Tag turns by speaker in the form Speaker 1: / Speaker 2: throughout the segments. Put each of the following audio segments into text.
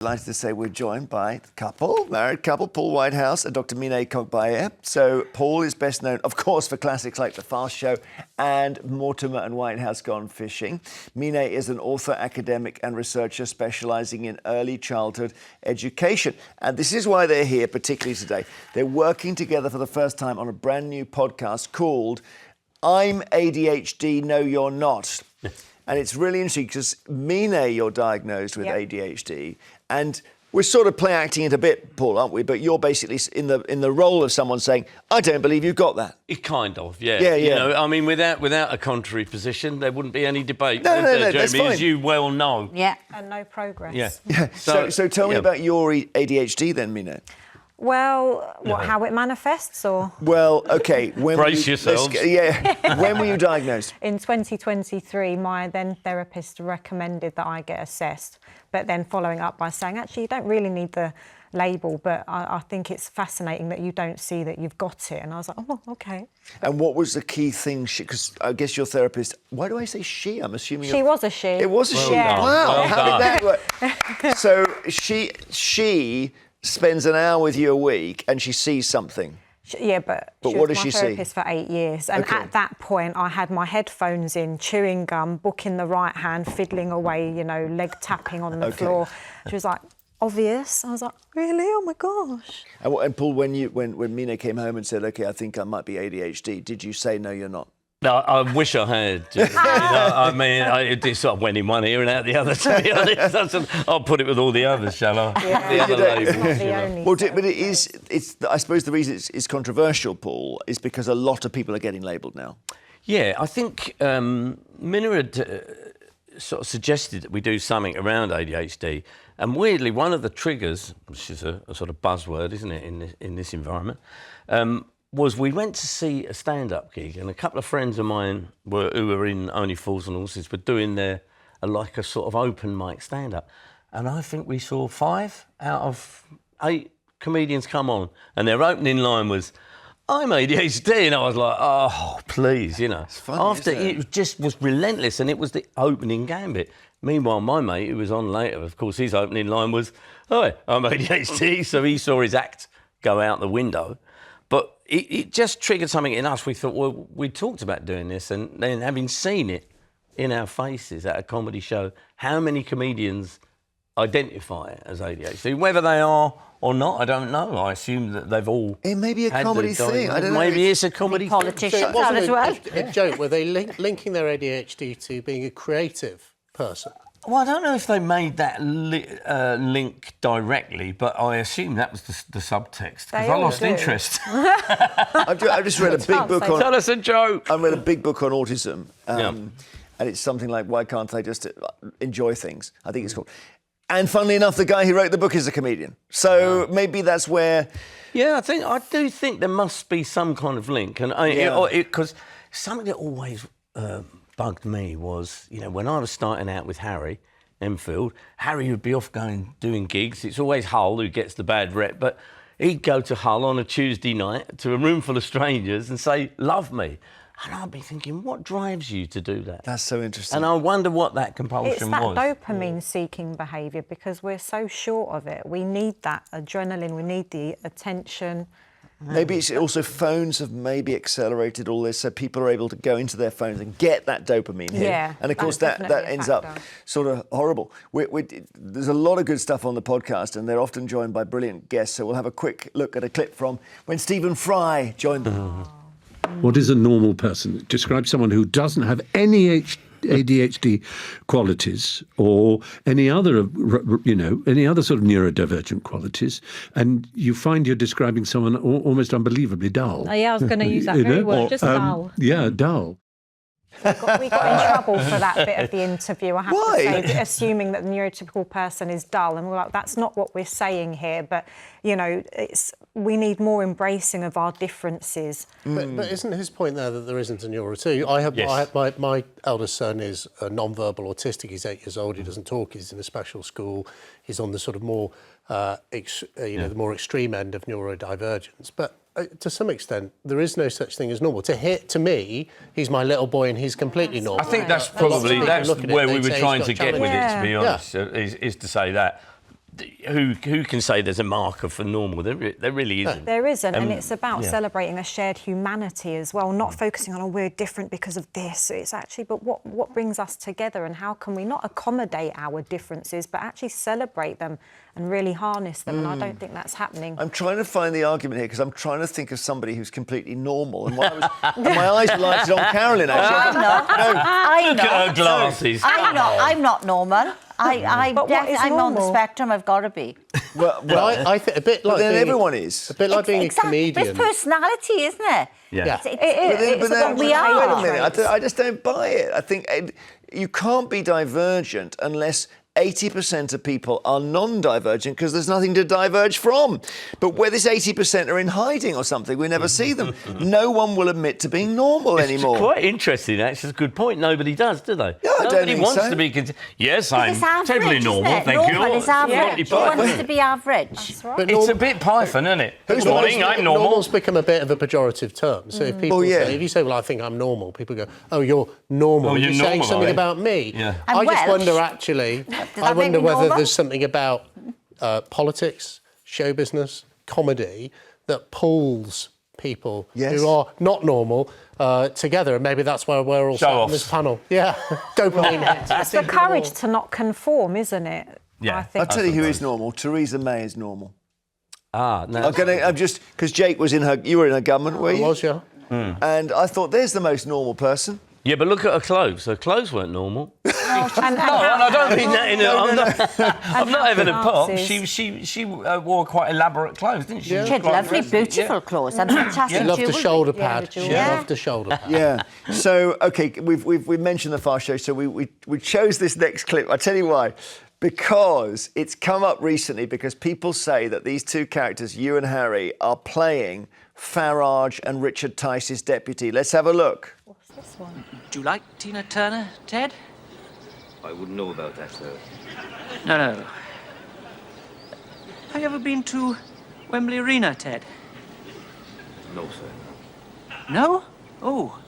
Speaker 1: Delighted to say we're joined by married couple, Paul Whitehouse and Dr. Conkbayir. So Paul is best known, of course, for classics like The Fast Show and Mortimer and Whitehouse Gone Fishing. Mine is an author, academic and researcher specialising in early childhood education. And this is why they're here, particularly today. They're working together for the first time on a brand new podcast called I'm ADHD, No You're Not. And it's really interesting because Mine, you're diagnosed with ADHD, and we're sort of play acting it a bit, Paul, aren't we? But you're basically in the role of someone saying, "I don't believe you've got that."
Speaker 2: Kind of, yeah.
Speaker 1: Yeah.
Speaker 2: You know, I mean, without a contrary position, there wouldn't be any debate.
Speaker 1: No,
Speaker 2: Jeremy,
Speaker 1: that's fine.
Speaker 2: as you well know.
Speaker 3: Yeah, and no progress.
Speaker 2: Yeah.
Speaker 1: So tell me about your ADHD then, Mine.
Speaker 3: Well, how it manifests, or?
Speaker 1: Well, okay.
Speaker 2: Brace yourselves.
Speaker 1: When were you diagnosed?
Speaker 3: In 2023, my then therapist recommended that I get assessed, but then following up by saying, actually, you don't really need the label, but I think it's fascinating that you don't see that you've got it. And I was like, oh, okay. And
Speaker 1: what was the key thing? Because I guess your therapist, why do I say she? I'm assuming...
Speaker 3: She was a she.
Speaker 1: It was a she?
Speaker 3: Yeah.
Speaker 1: Wow, how did that work? So she spends an hour with you a week and she sees something.
Speaker 3: Yeah, but she
Speaker 1: what
Speaker 3: was
Speaker 1: does
Speaker 3: my
Speaker 1: she
Speaker 3: therapist for 8 years. And at that point, I had my headphones in, chewing gum, book in the right hand, fiddling away, you know, leg tapping on the floor. She was like, obvious. I was like, really? Oh, my gosh.
Speaker 1: And Paul, when Mine came home and said, OK, I think I might be ADHD, did you say, no, you're not?
Speaker 2: No, I wish I had. You know, I mean, it sort of went in one ear and out the other, to be honest. I'll put it with all the others, shall I?
Speaker 3: Yeah.
Speaker 2: The other labels.
Speaker 1: Well, but it's. I suppose the reason it's controversial, Paul, is because a lot of people are getting labelled now.
Speaker 2: Yeah, I think Minna had sort of suggested that we do something around ADHD. And weirdly, one of the triggers, which is a sort of buzzword, isn't it, in this environment, was we went to see a stand-up gig, and a couple of friends of mine who were in Only Fools and Horses were doing a sort of open mic stand-up. And I think we saw 5 out of 8 comedians come on, and their opening line was, I'm ADHD, and I was like, oh, please, you know.
Speaker 1: It's funny,
Speaker 2: it just was relentless, and it was the opening gambit. Meanwhile, my mate, who was on later, of course, his opening line was, hi, I'm ADHD, so he saw his act go out the window. But it just triggered something in us. We thought, well, we talked about doing this, and then having seen it in our faces at a comedy show, how many comedians identify as ADHD? Whether they are or not, I don't know. I assume that they've all...
Speaker 1: It may be a comedy thing. I don't know.
Speaker 2: Maybe it's a comedy thing.
Speaker 3: Politicians as well.
Speaker 4: A joke, were they linking their ADHD to being a creative person?
Speaker 2: Well, I don't know if they made that link directly, but I assume that was the subtext, because I lost interest.
Speaker 1: I've just read a big book on...
Speaker 2: Tell us a joke.
Speaker 1: I read a big book on autism, and it's something like, why can't they just enjoy things? I think it's called. And funnily enough, the guy who wrote the book is a comedian. So maybe that's where...
Speaker 2: Yeah, I do think there must be some kind of link. And because something that always... bugged me was, you know, when I was starting out with Harry Enfield, Harry would be off doing gigs. It's always Hull who gets the bad rep, but he'd go to Hull on a Tuesday night to a room full of strangers and say, love me. And I'd be thinking, what drives you to do that?
Speaker 1: That's so interesting.
Speaker 2: And I wonder what that compulsion was.
Speaker 3: It's that dopamine-seeking behaviour, because we're so short of it. We need that adrenaline, we need the attention.
Speaker 1: Maybe it's also phones have maybe accelerated all this, so people are able to go into their phones and get that dopamine hit.
Speaker 3: Yeah,
Speaker 1: and of course that ends up sort of horrible. There's a lot of good stuff on the podcast, and they're often joined by brilliant guests. So we'll have a quick look at a clip from when Stephen Fry joined them.
Speaker 5: What is a normal person? Describe someone who doesn't have any ADHD qualities or any other sort of neurodivergent qualities, and you find you're describing someone almost unbelievably dull.
Speaker 3: Oh, yeah, I was going to use that very word, just dull.
Speaker 5: Yeah, dull.
Speaker 3: We got in trouble for that bit of the interview, I have to say, assuming that the neurotypical person is dull. And we're like, that's not what we're saying here. But, you know, we need more embracing of our differences.
Speaker 4: But isn't his point there that there isn't a neuro too? My eldest son is non-verbal autistic. He's 8 years old. He doesn't talk. He's in a special school. He's on the sort of more, the more extreme end of neurodivergence. But to some extent, there is no such thing as normal. To me, he's my little boy and he's completely normal.
Speaker 2: I think that's probably where we were trying to get with it, to be honest, is to say that. who can say there's a marker for normal? There really isn't.
Speaker 3: There isn't, and it's about celebrating a shared humanity as well, not focusing on, oh, we're different because of this. It's actually, but what brings us together, and how can we not accommodate our differences, but actually celebrate them and really harness them? And I don't think that's happening.
Speaker 1: I'm trying to find the argument here because I'm trying to think of somebody who's completely normal. And, and my eyes were lighted on Carolyn, actually.
Speaker 6: I'm not. I'm
Speaker 2: Look at her
Speaker 6: not.
Speaker 2: glasses.
Speaker 6: I'm not normal. I'm on the spectrum. I've got to be.
Speaker 1: Well,
Speaker 4: I think a bit like
Speaker 1: then
Speaker 4: being,
Speaker 1: everyone is.
Speaker 4: a bit like being
Speaker 6: Exactly.
Speaker 4: a comedian.
Speaker 6: There's personality, isn't it?
Speaker 2: Yeah.
Speaker 6: It's what we
Speaker 1: Wait
Speaker 6: are.
Speaker 1: a minute, I just don't buy it. I think you can't be divergent unless 80% of people are non-divergent because there's nothing to diverge from. But where this 80% are in hiding or something, we never see them. No one will admit to being normal anymore.
Speaker 2: It's quite interesting, actually. It's a good point. Nobody does, do they?
Speaker 1: No, I don't
Speaker 2: Nobody
Speaker 1: think
Speaker 2: wants
Speaker 1: so.
Speaker 2: to be... Yes, I'm
Speaker 6: It's average,
Speaker 2: totally
Speaker 6: isn't
Speaker 2: normal,
Speaker 6: it?
Speaker 2: thank you.
Speaker 6: Normal is average.
Speaker 2: It's
Speaker 6: Who wants to be average?
Speaker 3: That's right.
Speaker 4: But
Speaker 2: It's a bit Python, isn't it? Good morning, I'm normal.
Speaker 4: Normal's become a bit of a pejorative term. So if people say, if you say, well, I think I'm normal, people go, oh, you're normal.
Speaker 2: Oh, you're
Speaker 4: saying
Speaker 2: normal,
Speaker 4: something
Speaker 2: are you?
Speaker 4: about me.
Speaker 2: Yeah.
Speaker 6: I'm
Speaker 4: I just
Speaker 6: Welsh.
Speaker 4: wonder, actually, I
Speaker 6: make
Speaker 4: wonder
Speaker 6: me
Speaker 4: whether
Speaker 6: normal?
Speaker 4: there's something about politics, show business, comedy that pulls people who are not normal together, and maybe that's why we're all sat on this panel. Yeah, dopamine.
Speaker 3: It's the courage to not conform, isn't it?
Speaker 2: Yeah.
Speaker 3: I think.
Speaker 1: I'll tell you who is normal. Theresa May is normal.
Speaker 2: Ah, no.
Speaker 1: I'm just because Jake was you were in her government, were you?
Speaker 4: Was, yeah.
Speaker 1: And I thought, there's the most normal person.
Speaker 2: Yeah, but look at her clothes. Her clothes weren't normal.
Speaker 3: And
Speaker 2: I don't mean that in a... I'm not having a pop.
Speaker 3: Nazis.
Speaker 2: She wore quite elaborate clothes, didn't she?
Speaker 4: Yeah.
Speaker 6: She had lovely, beautiful clothes and fantastic
Speaker 4: She loved the
Speaker 6: jewellery.
Speaker 4: shoulder pad. She
Speaker 6: Yeah.
Speaker 4: loved the shoulder pad.
Speaker 1: Yeah. So, OK, we've mentioned the fast show, so we chose this next clip. I'll tell you why. Because it's come up recently because people say that these two characters, you and Harry, are playing Farage and Richard Tice's deputy. Let's have a look.
Speaker 3: What's this one?
Speaker 7: Do you like Tina Turner, Ted?
Speaker 8: I wouldn't know about that, sir.
Speaker 7: No. Have you ever been to Wembley Arena, Ted?
Speaker 8: No, sir.
Speaker 7: No? Oh.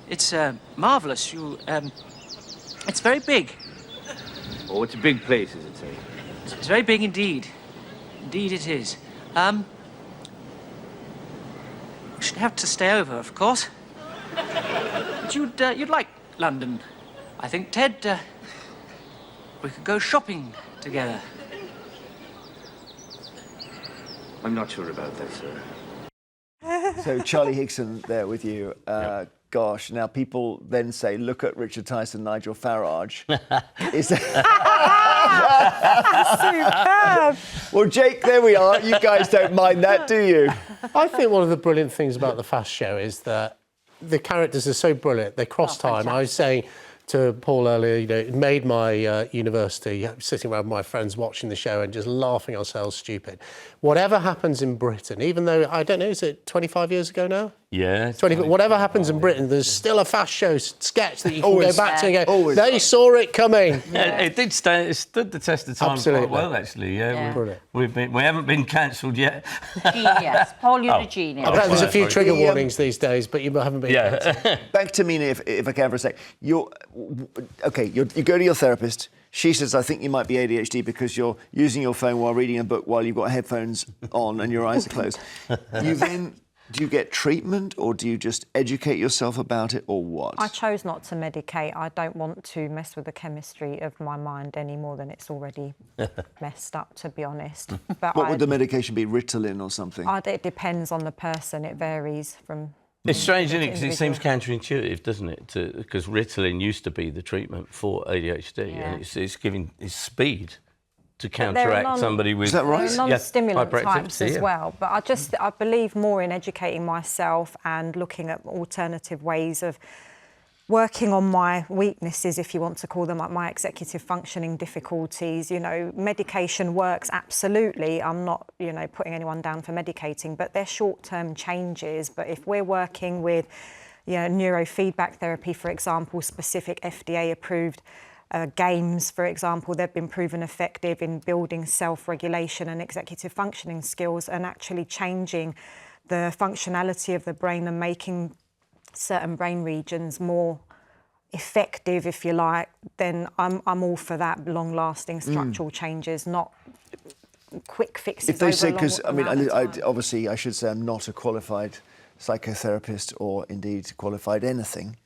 Speaker 7: It's marvellous. It's very big.
Speaker 8: Oh, it's a big place, is it, sir?
Speaker 7: It's very big indeed. Indeed it is. We should have to stay over, of course. But you'd like London, I think, Ted. We could go shopping together.
Speaker 8: I'm not sure about that, sir.
Speaker 1: So Charlie Higson there with you. Gosh, now people then say, look at Richard Tice and Nigel Farage.
Speaker 3: Superb.
Speaker 1: Well, Jake, there we are. You guys don't mind that, do you?
Speaker 4: I think one of the brilliant things about the Fast Show is that the characters are so brilliant. They cross time. I was saying to Paul earlier, it made my university, sitting around with my friends watching the show and just laughing ourselves stupid. Whatever happens in Britain, even though, I don't know, is it 25 years ago now?
Speaker 2: Yeah.
Speaker 4: 20, whatever happens in Britain, there's still a Fast Show sketch that you can go back to and go,
Speaker 1: Always.
Speaker 4: they saw it coming.
Speaker 2: Yeah, it stood the test of time
Speaker 4: Absolutely.
Speaker 2: quite well, actually. Yeah,
Speaker 4: Brilliant.
Speaker 2: we haven't been cancelled yet.
Speaker 6: Genius. Paul, you're a genius.
Speaker 4: I bet there's a few
Speaker 2: sorry.
Speaker 4: trigger warnings these days, but you haven't been.
Speaker 2: Yeah.
Speaker 1: Back to Mina, if I can for a sec. You go to your therapist. She says, I think you might be ADHD because you're using your phone while reading a book while you've got headphones on and your eyes are closed. Do you get treatment or do you just educate yourself about it or what?
Speaker 3: I chose not to medicate. I don't want to mess with the chemistry of my mind any more than it's already messed up, to be honest. But
Speaker 1: What would the medication be? Ritalin or something?
Speaker 3: It depends on the person. It varies from...
Speaker 2: It's strange, isn't it? Because it
Speaker 3: individual.
Speaker 2: seems counterintuitive, doesn't it? Because Ritalin used to be the treatment for ADHD,
Speaker 3: Yeah.
Speaker 2: and it's giving speed to
Speaker 3: they're
Speaker 2: counteract somebody with...
Speaker 1: Is that right?
Speaker 3: Non-stimulant types
Speaker 2: hyperactivity,
Speaker 3: as
Speaker 2: yeah.
Speaker 3: well. But I believe more in educating myself and looking at alternative ways of working on my weaknesses, if you want to call them, like my executive functioning difficulties. Medication works, absolutely. I'm not, putting anyone down for medicating, but they're short-term changes. But if we're working with, neurofeedback therapy, for example, specific FDA-approved games, for example, they've been proven effective in building self-regulation and executive functioning skills and actually changing the functionality of the brain and making certain brain regions more effective, if you like, then I'm all for that. Long-lasting structural changes, not quick fixes.
Speaker 1: If they say,
Speaker 3: because
Speaker 1: obviously I should say I'm not a qualified psychotherapist or indeed qualified anything.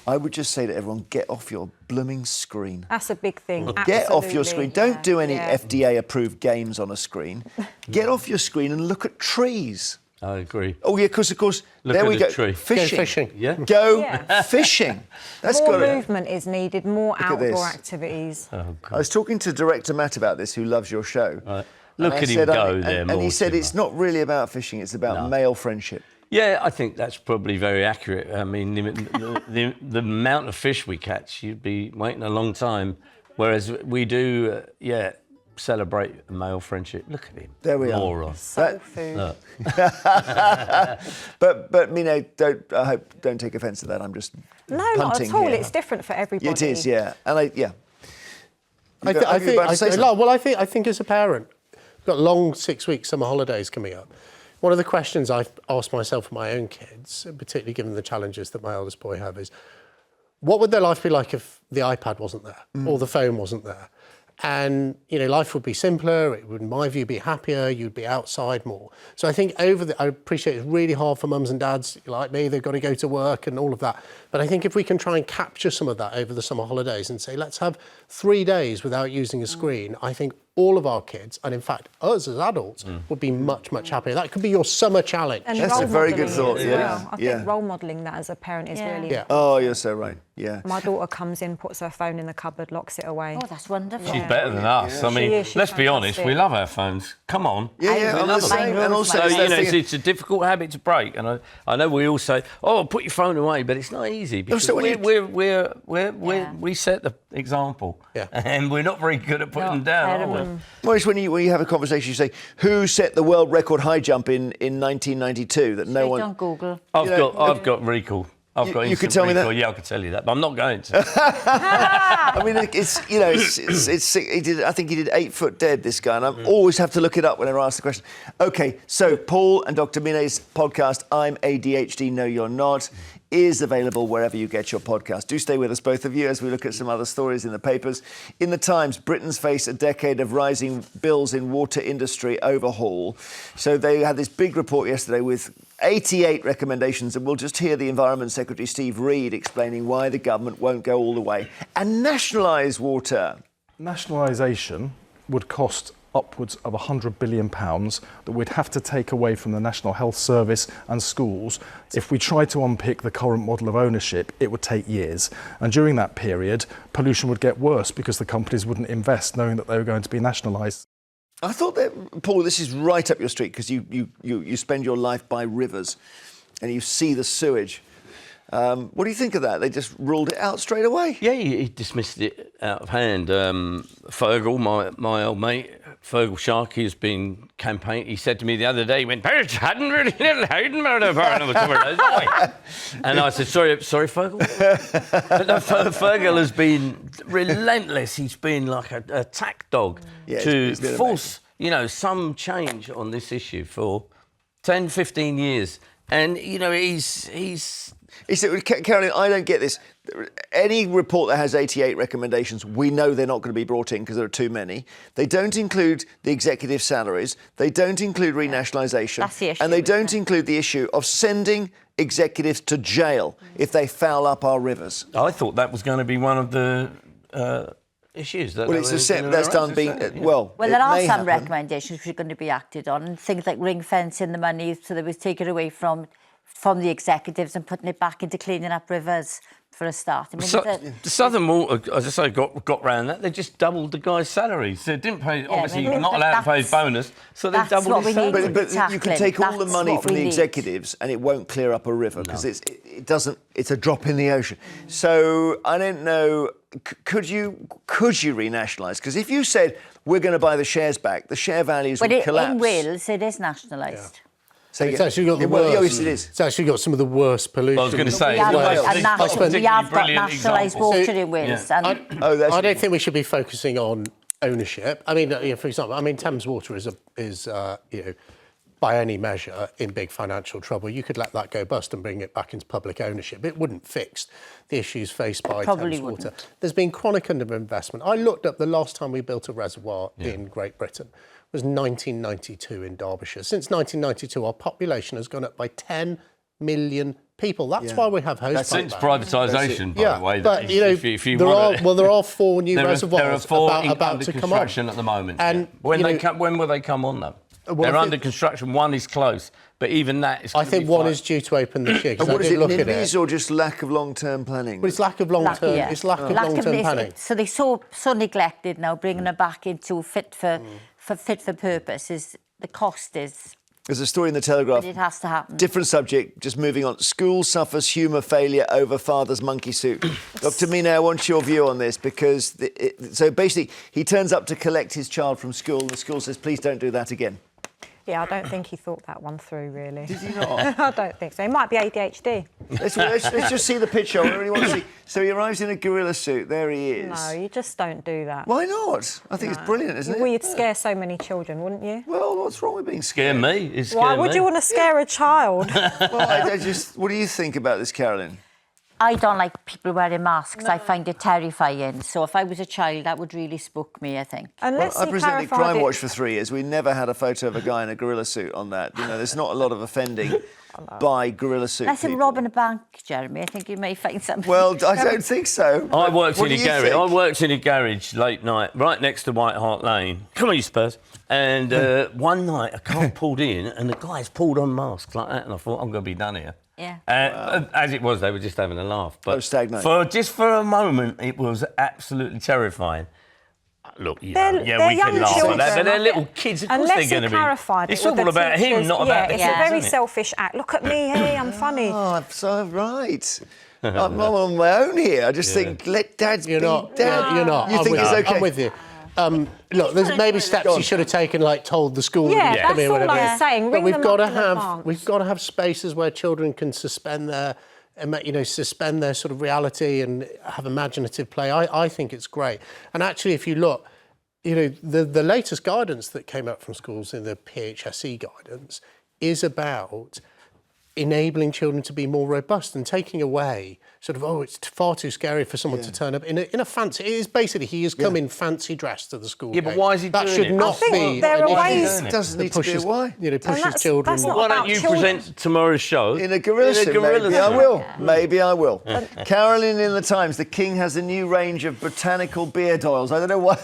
Speaker 1: I would just say to everyone, get off your blooming screen.
Speaker 3: That's a big thing.
Speaker 1: Get off your screen. Don't do any
Speaker 3: Yeah.
Speaker 1: FDA-approved games on a screen. Get off your screen and look at trees.
Speaker 2: I agree.
Speaker 1: Oh, yeah, because, of course,
Speaker 2: Look
Speaker 1: there
Speaker 2: at
Speaker 1: we
Speaker 2: a
Speaker 1: go.
Speaker 2: tree.
Speaker 1: Fishing.
Speaker 4: Go fishing.
Speaker 2: Yeah.
Speaker 1: Go
Speaker 3: Yeah.
Speaker 1: fishing. That's
Speaker 3: More
Speaker 1: got
Speaker 3: movement is needed, more
Speaker 1: at
Speaker 3: outdoor
Speaker 1: this.
Speaker 3: activities.
Speaker 1: I was talking to director Matt about this, who loves your show.
Speaker 2: Right.
Speaker 1: And
Speaker 2: Look
Speaker 1: I
Speaker 2: at him
Speaker 1: said,
Speaker 2: go there,
Speaker 1: and he said
Speaker 2: Mortimer.
Speaker 1: it's not really about fishing, it's about male friendship.
Speaker 2: Yeah, I think that's probably very accurate. I mean, the amount of fish we catch, you'd be waiting a long time. Whereas we do, celebrate male friendship. Look at him.
Speaker 1: There we are.
Speaker 2: Moron.
Speaker 3: Soul food.
Speaker 2: Look.
Speaker 1: But Mine, I hope don't take offence to that. I'm just
Speaker 3: No, not
Speaker 1: punting
Speaker 3: at all.
Speaker 1: here.
Speaker 3: It's different for everybody.
Speaker 1: It is, yeah. And
Speaker 4: I think as a parent, we've got long 6-week summer holidays coming up. One of the questions I've asked myself for my own kids, particularly given the challenges that my eldest boy have, is what would their life be like if the iPad wasn't there or the phone wasn't there? And, life would be simpler, it would, in my view, be happier, you'd be outside more. So I think I appreciate it's really hard for mums and dads like me, they've got to go to work and all of that. But I think if we can try and capture some of that over the summer holidays and say, let's have 3 days without using a screen, I think all of our kids, and in fact us as adults, would be much, much happier. That could be your summer challenge.
Speaker 3: And
Speaker 1: That's a
Speaker 3: role
Speaker 1: very good
Speaker 3: modelling
Speaker 1: thought,
Speaker 3: it as
Speaker 1: yeah.
Speaker 3: well. I
Speaker 1: Yeah.
Speaker 3: think role modelling that as a parent is really
Speaker 4: Yeah.
Speaker 1: Oh, you're so right. Yeah.
Speaker 3: My daughter comes in, puts her phone in the cupboard, locks it away.
Speaker 6: Oh, that's wonderful.
Speaker 2: She's better than us. I mean,
Speaker 3: She's
Speaker 2: let's be honest,
Speaker 3: fantastic.
Speaker 2: we love our phones. Come on.
Speaker 1: Yeah, I'm the same. And also,
Speaker 2: So,
Speaker 1: it's that thing-
Speaker 2: it's a difficult habit to break. And I know we all say, oh, put your phone away, but it's not easy because
Speaker 1: so when
Speaker 2: we set the example.
Speaker 4: Yeah.
Speaker 2: And we're not very good at putting them down, are we?
Speaker 1: Well, it's when you have a conversation, you say, who set the world record high jump in 1992 that no
Speaker 6: Straight
Speaker 1: one...
Speaker 6: on Google.
Speaker 2: I've got recall. I've got
Speaker 1: you could
Speaker 2: instant
Speaker 1: tell me that?
Speaker 2: recall. Yeah, I could tell you that, but I'm not going to.
Speaker 1: I mean, I think he did 8 Foot Dead, this guy, and I always have to look it up whenever I ask the question. OK, so Paul and Dr. Mine's podcast, I'm ADHD, No You're Not, is available wherever you get your podcast. Do stay with us, both of you, as we look at some other stories in the papers. In the Times, Britons face a decade of rising bills in water industry overhaul. So they had this big report yesterday with 88 recommendations, and we'll just hear the Environment Secretary Steve Reed explaining why the government won't go all the way and nationalise water.
Speaker 9: Nationalisation would cost upwards of £100 billion that we'd have to take away from the National Health Service and schools. If we tried to unpick the current model of ownership, it would take years. And during that period, pollution would get worse because the companies wouldn't invest knowing that they were going to be nationalised.
Speaker 1: I thought that, Paul, this is right up your street because you spend your life by rivers and you see the sewage. What do you think of that? They just ruled it out straight away.
Speaker 2: Yeah, he dismissed it out of hand. Fergal, my old mate, Fergal Sharkey, has been campaigning. He said to me the other day, he went, and I said, sorry, Fergal. But no, Fergal has been relentless. He's been like a attack dog to force, some change on this issue for 10, 15 years. And, he's...
Speaker 1: Caroline, I don't get this. Any report that has 88 recommendations, we know they're not going to be brought in because there are too many. They don't include the executive salaries. They don't include renationalisation.
Speaker 6: That's the issue,
Speaker 1: and they don't include the issue of sending executives to jail if they foul up our rivers.
Speaker 2: I thought that was going to be one of the issues. Well,
Speaker 1: it's that's done being... Well,
Speaker 6: there are some
Speaker 1: happen.
Speaker 6: recommendations which are going to be acted on, and things like ring-fencing the money so that it was taken away from the executives and putting it back into cleaning up rivers for a start. I mean,
Speaker 2: the Southern Water, as I say, got round that. They just doubled the guy's salary. So they didn't pay, obviously, not allowed to pay his bonus, so they doubled his salary.
Speaker 1: But you can take all the money from the executives and it won't clear up a river because it's a drop in the ocean. So I don't know, could you renationalise? Because if you said, we're going to buy the shares back, the share values would collapse.
Speaker 6: In Wales, it is nationalised.
Speaker 1: Yeah.
Speaker 4: So it's actually got the worst.
Speaker 1: Yes, it is.
Speaker 4: It's actually got some of the worst pollution.
Speaker 2: I was going to say,
Speaker 6: we have got nationalised water in Wales.
Speaker 4: I don't think we should be focusing on ownership. I mean, for example, Thames Water is by any measure, in big financial trouble. You could let that go bust and bring it back into public ownership. It wouldn't fix the issues faced by Thames Water. There's been chronic underinvestment. I looked up the last time we built a reservoir in Great Britain was 1992 in Derbyshire. Since 1992, our population has gone up by 10 million people. That's why we have hosepipe.
Speaker 2: Since privatisation, by the way.
Speaker 4: But there are 4 new reservoirs about to come on.
Speaker 2: Construction at the moment.
Speaker 4: And
Speaker 2: when will they come on, though? They're under construction. One is close, but even that is.
Speaker 4: I think one is due to open this year.
Speaker 1: And what is it, NIMBYs or just lack of long-term planning?
Speaker 4: But it's lack of long-term. It's lack of long-term planning.
Speaker 6: So they're so neglected now. Bringing them back into fit for purpose is the cost is.
Speaker 1: There's a story in the Telegraph.
Speaker 6: But it has to happen.
Speaker 1: Different subject, just moving on. School suffers humour failure over father's monkey suit. Dr. Mina, I want your view on this because... So basically, he turns up to collect his child from school and the school says, please don't do that again.
Speaker 3: Yeah, I don't think he thought that one through, really.
Speaker 1: Did he not?
Speaker 3: I don't think so. He might be ADHD.
Speaker 1: Let's just see the picture. I really want to see. So he arrives in a gorilla suit. There he is.
Speaker 3: No, you just don't do that.
Speaker 1: Why not? I think it's brilliant, isn't it?
Speaker 3: Well, you'd scare so many children, wouldn't you?
Speaker 1: Well, what's wrong with being
Speaker 2: Scare
Speaker 1: scared?
Speaker 2: me.
Speaker 3: Why would you want to scare a child?
Speaker 1: Well, I just... What do you think about this, Carolyn?
Speaker 6: I don't like people wearing masks. I find it terrifying. So if I was a child, that would really spook me, I think.
Speaker 3: Unless
Speaker 1: I presented Crime Watch for 3 years. We never had a photo of a guy in a gorilla suit on that. You know, there's not a lot of offending by gorilla suit
Speaker 6: Unless I'm robbing a bank, Jeremy, I think you may find something.
Speaker 1: Well, I don't think so.
Speaker 2: I worked
Speaker 1: What
Speaker 2: in
Speaker 1: do
Speaker 2: a
Speaker 1: you
Speaker 2: garage.
Speaker 1: think?
Speaker 2: I worked in a garage late night, right next to White Hart Lane. Come on, you Spurs. And one night, a car pulled in, and the guys pulled on masks like that, and I thought, I'm going to be done here.
Speaker 6: Yeah.
Speaker 2: As it was, they were just having a laugh. But
Speaker 1: stagnant.
Speaker 2: For a moment, it was absolutely terrifying. Look, we
Speaker 3: they're
Speaker 2: can laugh
Speaker 3: children.
Speaker 2: at that, but they're little kids. Of course
Speaker 3: Unless
Speaker 2: they're going to be.
Speaker 3: clarified
Speaker 2: It's
Speaker 3: it with
Speaker 2: all
Speaker 3: the
Speaker 2: about him,
Speaker 3: teachers.
Speaker 2: not about the
Speaker 3: it's
Speaker 2: kids,
Speaker 3: a very
Speaker 2: isn't it?
Speaker 3: selfish act. Look at me, hey, I'm funny.
Speaker 1: Oh, I'm so right. I'm on my own here. I just think, let dads be dads.
Speaker 4: You're not.
Speaker 1: You think it's okay?
Speaker 4: I'm with you. Look, there's maybe steps you should have taken, like told the school.
Speaker 3: Yeah,
Speaker 4: to come in,
Speaker 3: that's all
Speaker 4: whatever.
Speaker 3: I'm saying.
Speaker 4: But
Speaker 3: Ring them up in advance.
Speaker 4: we've got to have spaces where children can suspend their sort of reality and have imaginative play. I think it's great. And actually, if you look, the latest guidance that came out from schools in the PHSE guidance is about enabling children to be more robust and taking away it's far too scary for someone to turn up in a fancy. It is basically he has come in fancy dress to the school.
Speaker 2: Yeah, but why is he
Speaker 4: that
Speaker 2: doing
Speaker 4: should
Speaker 2: it?
Speaker 4: not be.
Speaker 3: there are ways.
Speaker 1: It doesn't need to be a why.
Speaker 4: Pushes children.
Speaker 3: That's not
Speaker 2: Why
Speaker 3: about
Speaker 2: don't you
Speaker 3: children.
Speaker 2: present tomorrow's show
Speaker 1: In a gorilla suit, maybe I will. Maybe I will. Carolyn in the Times, the King has a new range of botanical beard oils. I don't know why.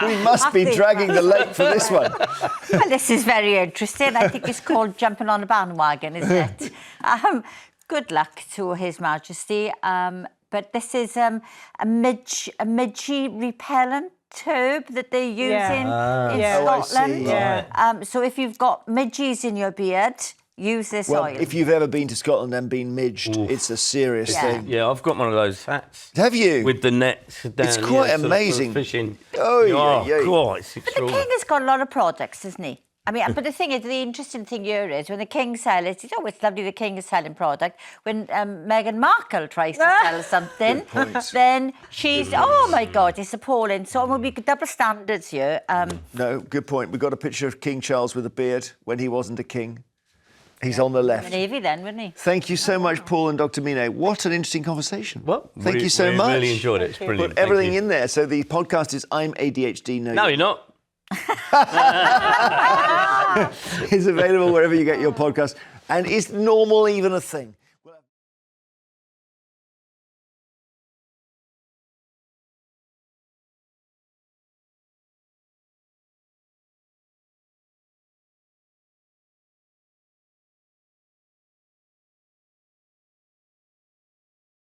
Speaker 1: We must be dragging the lake for this one.
Speaker 6: Well, this is very interesting. I think it's called jumping on a bandwagon, isn't it? Good luck to His Majesty. But this is a midgie repellent herb that they use in Scotland.
Speaker 1: Yeah.
Speaker 6: So if you've got midges in your beard, use this
Speaker 1: Well,
Speaker 6: oil.
Speaker 1: if you've ever been to Scotland and been midged, it's a serious thing.
Speaker 2: Yeah, I've got one of those hats.
Speaker 1: Have you?
Speaker 2: With the nets down.
Speaker 1: It's quite
Speaker 2: sort of
Speaker 1: amazing.
Speaker 2: Fishing.
Speaker 1: Oh, yeah.
Speaker 2: God, it's
Speaker 6: But the
Speaker 2: extraordinary.
Speaker 6: King has got a lot of products, hasn't he? I mean, but the thing is, the interesting thing here is when the King sells it, it's always lovely the King is selling product. When Meghan Markle tries to sell something, then she's, oh my God, it's appalling. So it will be double standards here.
Speaker 1: No, good point. We've got a picture of King Charles with a beard when he wasn't a king. He's on the left.
Speaker 6: Navy then, wouldn't he?
Speaker 1: Thank you so much, Paul and Dr. Mine. What an interesting conversation.
Speaker 2: Well,
Speaker 1: thank you so much.
Speaker 2: Really enjoyed it. It's brilliant.
Speaker 1: Put everything in there. So the podcast is I'm ADHD.
Speaker 2: No, you're not.
Speaker 1: It's available wherever you get your podcast. And is normal even a thing?